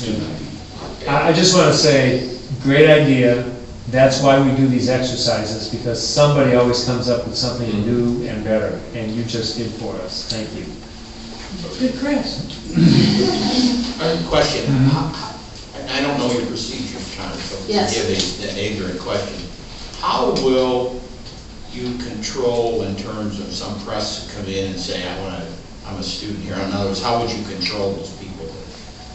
student ID. I just want to say, great idea. That's why we do these exercises, because somebody always comes up with something new and better, and you just did for us. Thank you. Good, Chris. I have a question. I don't know your procedures, John, so Yes. forgive an ignorant question. How will you control in terms of some press come in and say, I'm a student here? In other words, how would you control those people?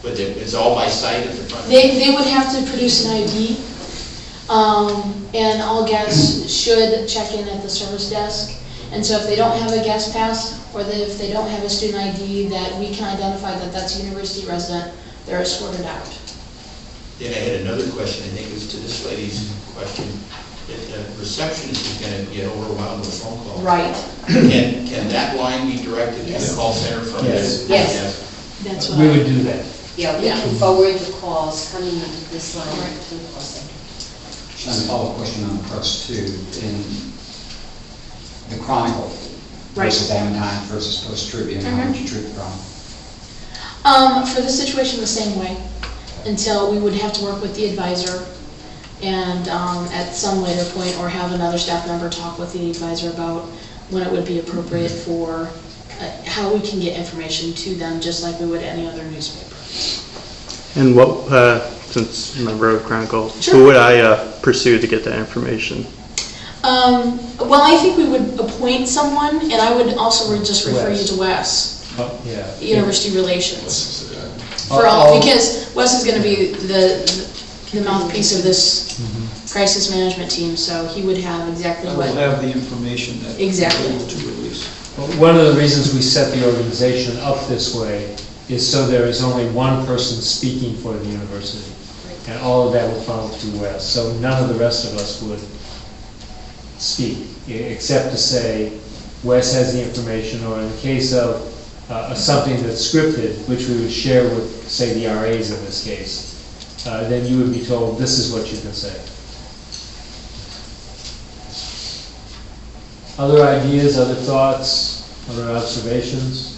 But it's all by sight at the front? They would have to produce an ID, and all guests should check in at the service desk. And so if they don't have a guest pass, or if they don't have a student ID that we can identify that that's a university resident, they're escorted out. Then I had another question, I think it was to this lady's question. The receptionist is going to get overwhelmed with phone calls. Right. Can that line be directed to Yes. the call center from Yes. this? Yes. That's what We would do that. Yeah, we can forward the calls coming into this line to the call center. Just a follow-up question on the press too. In the Chronicle versus Valentine versus Post Tribune, how would you treat the Chronicle? For this situation, the same way, until we would have to work with the advisor and at some later point, or have another staff member talk with the advisor about when it would be appropriate for how we can get information to them, just like we would any other newspaper. And what, since I'm a member of Chronicle, Sure. who would I pursue to get that information? Well, I think we would appoint someone, and I would also just refer you to Wes, Oh, yeah. University Relations. For all, because Wes is going to be the mouthpiece of this crisis management team, so he would have exactly I what. will have the information that Exactly. we're able to release. Well, one of the reasons we set the organization up this way is so there is only one person speaking for the university. And all of that will funnel through Wes. So none of the rest of us would speak, except to say, Wes has the information, or in the case of something that's scripted, which we would share with, say, the RAs in this case, then you would be told, this is what you can say. Other ideas, other thoughts, other observations?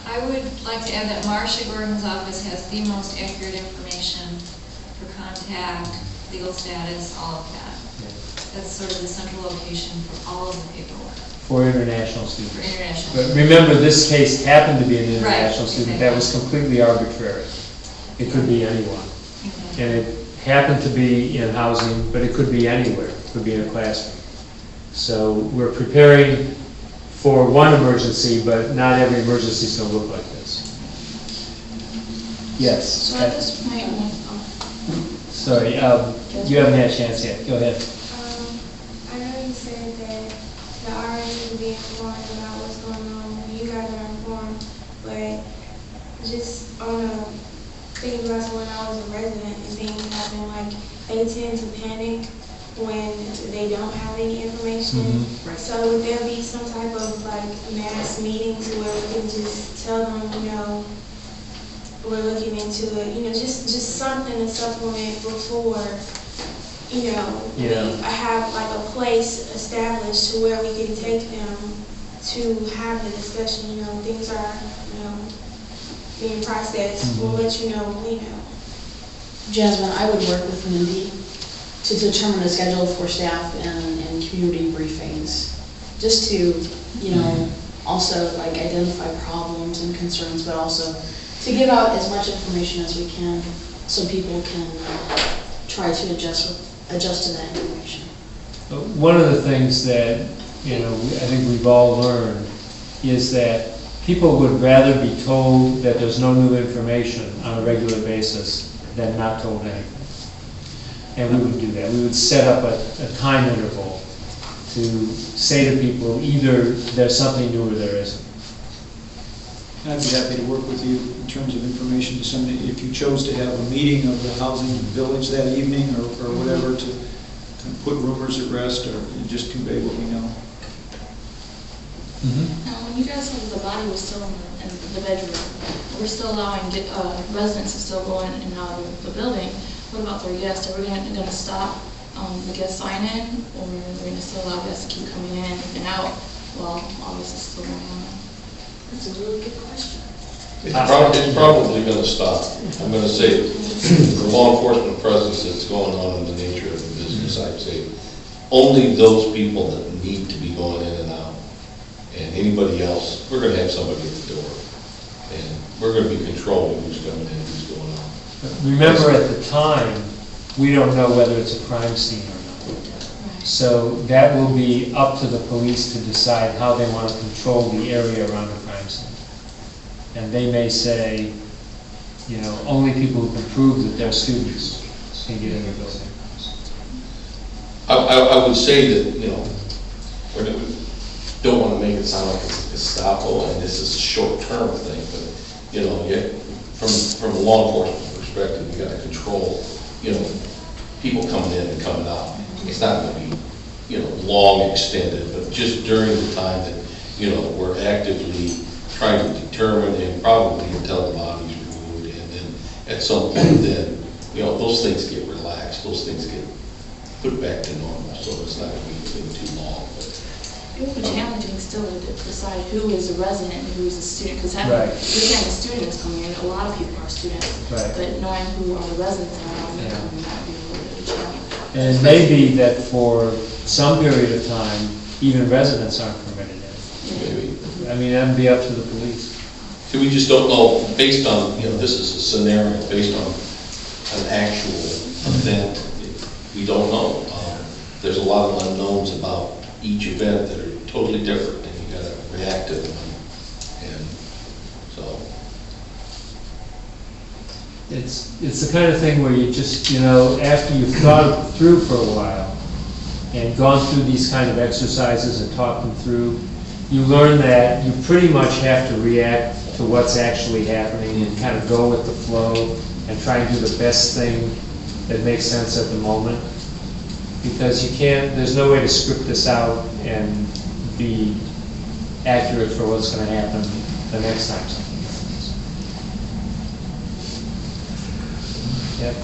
I would like to add that Marcia Gordon's office has the most accurate information for contact, legal status, all of that. That's sort of the central location for all of the paperwork. For international students. For international But students. remember, this case happened to be an international Right, student. exactly. That was completely arbitrary. It could be anyone. Okay. And it happened to be in housing, but it could be anywhere. It could be in a classroom. So we're preparing for one emergency, but not every emergency is going to look like this. Yes. So at this point, Sorry, you haven't had a chance yet. Go ahead. I know you said that the RAs will be informed about what's going on, and you guys are informed, but just on a thinking about when I was a resident and things happen, like they tend to panic when they don't have any information. Right. So would there be some type of like mass meetings where we can just tell them, we're looking into it, just something to supplement before, Yeah. I have like a place established to where we can take them to have the discussion, things are, being processed, we'll let you know. Jasmine, I would work with Mindy to determine a schedule for staff and community briefings, just to, also like identify problems and concerns, but also to give out as much information as we can so people can try to adjust to that information. One of the things that, I think we've all learned is that people would rather be told that there's no new information on a regular basis than not told anything. And we would do that. We would set up a time interval to say to people, either there's something new or there isn't. I'd be happy to work with you in terms of information dissemination. If you chose to have a meeting of the housing village that evening or whatever to put rumors at rest or just convey what we know. Now, when you guys said the body was still in the bedroom, we're still allowing residents to still go in and out of the building. What about their guests? Are we going to stop the guest sign-in, or are we going to still allow guests to keep coming in and out while all this is still going on? That's a really good question. It's probably gonna stop. I'm gonna say, the law enforcement presence that's going on in the nature of the business, I'd say, only those people that need to be going in and out. And anybody else, we're gonna have somebody at the door. And we're gonna be controlling who's coming in, who's going out. Remember, at the time, we don't know whether it's a crime scene or not. So that will be up to the police to decide how they want to control the area around a crime scene. And they may say, you know, only people who can prove that they're students can get in the building. I would say that, you know, we don't want to make it sound like it's a Gestapo and this is a short-term thing, but, you know, from a law enforcement perspective, you got to control, you know, people coming in and coming out. It's not going to be, you know, long extended, but just during the time that, you know, we're actively trying to determine and probably until the body's removed, and then at some point then, you know, those things get relaxed, those things get put back to normal, so it's not going to be too long. But, It would be challenging still to decide who is a resident and who is a student, because Right. we're getting students coming in, a lot of people are students. Right. But knowing who are the residents around, Yeah. that would be a little bit of a challenge. And it may be that for some period of time, even residents aren't permitted in. maybe. I mean, that'd be up to the police. So we just don't know, based on, you know, this is a scenario, based on an actual event, we don't know. There's a lot of unknowns about each event that are totally different, and you gotta react to them. And so, It's the kind of thing where you just, you know, after you've thought it through for a while and gone through these kind of exercises and talked them through, you learn that you pretty much have to react to what's actually happening and kind of go with the flow and try and do the best thing that makes sense at the moment. Because you can't, there's no way to script this out and be accurate for what's going to happen the next time something happens. Yep.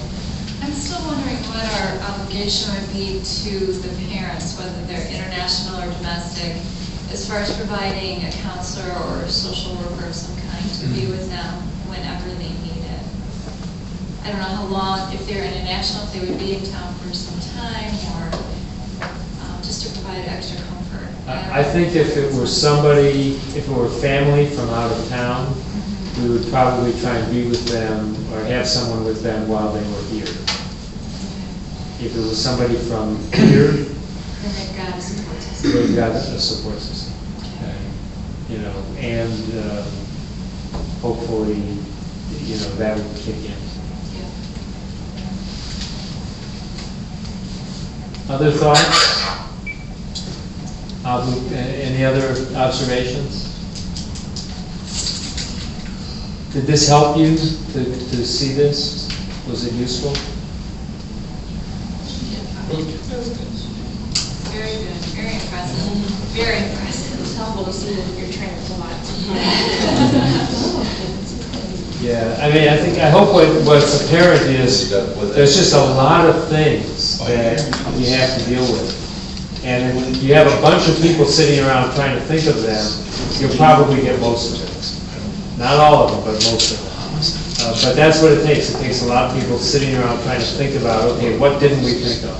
I'm still wondering what our obligation would be to the parents, whether they're international or domestic, as far as providing a counselor or a social worker of some kind to be with them whenever they need it. I don't know how long, if they're international, if they would be in town for some time, or just to provide extra comfort. I think if it were somebody, if it were family from out of town, we would probably try and be with them or have someone with them while they were here. If it was somebody from here, Then they've got a support system. they've got a support system. You know, and hopefully, you know, that would kick in. Yeah. Other thoughts? Any other observations? Did this help you to see this? Was it useful? Very good, very impressive, very impressive. It's helpful to see that your trainers a lot. Yeah, I mean, I hope what's apparent is there's just a lot of things that you have to deal with. And if you have a bunch of people sitting around trying to think of them, you'll probably get most of it. Not all of them, but most of them. But that's what it takes. It takes a lot of people sitting around trying to think about, okay, what didn't we think of?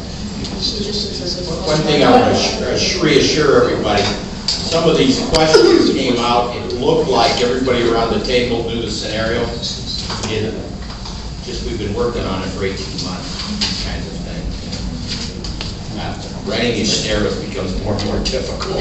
One thing I want to reassure everybody, some of these questions came out, it looked like everybody around the table knew the scenario. We didn't. Just we've been working on it for 18 months, kind of thing. Writing these scenarios becomes more and more difficult.